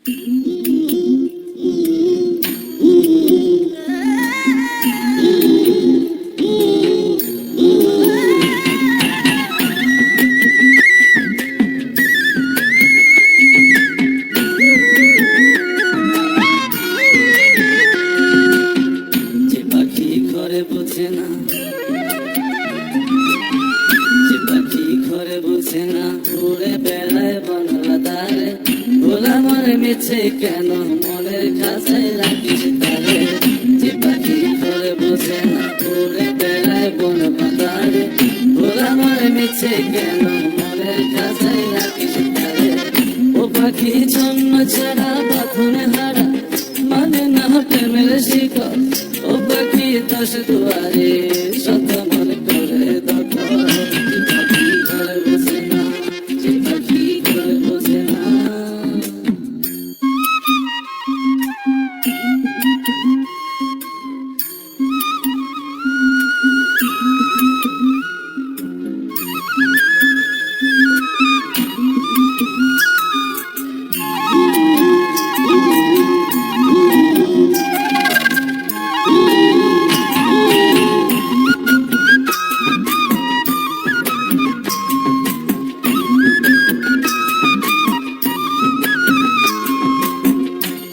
বুঝে না, যে পাখি ঘরে বুঝে না, উড়ে বেড়ায় বনলতারে। ভোলা মনে মিছে কেন মনের কাছে রাখিস তারে। যে পাখি ঘরে বুঝে না, উড়ে বেড়ায় বনলতারে। ভোলা মনে মিছে কেন মনের কাছে রাখিস তারে। ও পাখি জন্ম ছাড়া বাঁধনে হারা, মানে না প্রেমের শিকল। ও পাখি দশ দুয়ারে শত মনে করে দখল। যে পাখি ঘরে বসে না, যে পাখি ঘরে বসে না।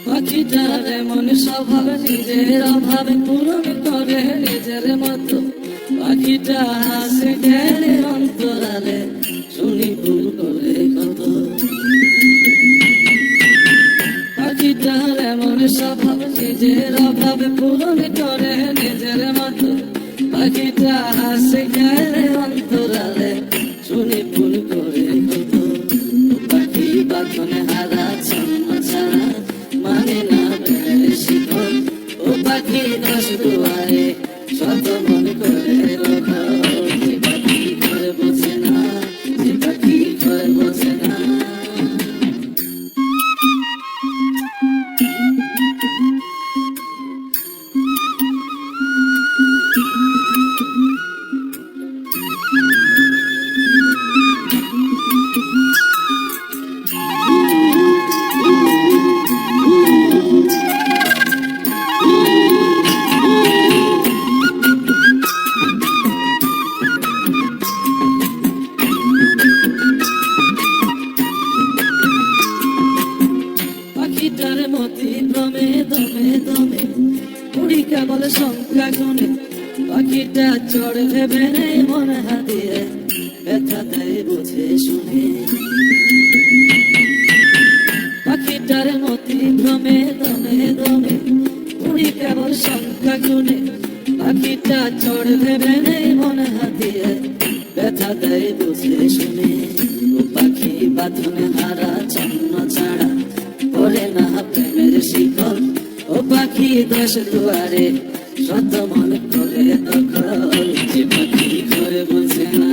পাখিটার এমন স্বভাব, নিজের অভাবে পূরণ করে নিজের মতো। পাখিটা হাসে গেলে অন্তরালে, শুনি ভুল করে কত। পাখিটার এমন স্বভাব, নিজের অভাবে পূরণ করে নিজের মতো। পাখিটা হাসে গেলে অন্তরালে, শুনি ভুল করে কত। পাখি বাঁধনে হারা ছন্ন ছাড়া, মানে না প্রেমের শিকল। ও পাখি দশ দুয়ারে শত মন করে দখল। যে পাখি ঘরে বসে না, যে পাখি ঘরে বসে না। পাখিটার মতি দমে দমে দমে, উড়ি কেবল সংখ্যা গুনে। পাখিটা চড় ভেবে নেই মন হাতিয়ে, ব্যথা দেয় বুঝে শুনে। পাখিটার মতি দমে দমে দমে, উড়ি কেবল সংখ্যা গুনে। পাখিটা চড় ভেবে নেই মন হাতিয়ে, ব্যথা দেয় বুঝে শুনে। ও পাখি বাঁধনে হারা ছন্ন ছাড়া, করে না প্রেমের শিকল। ও পাখি দশ দুয়ারে শত মন করে দখল। যে পাখি ঘরে বসে না।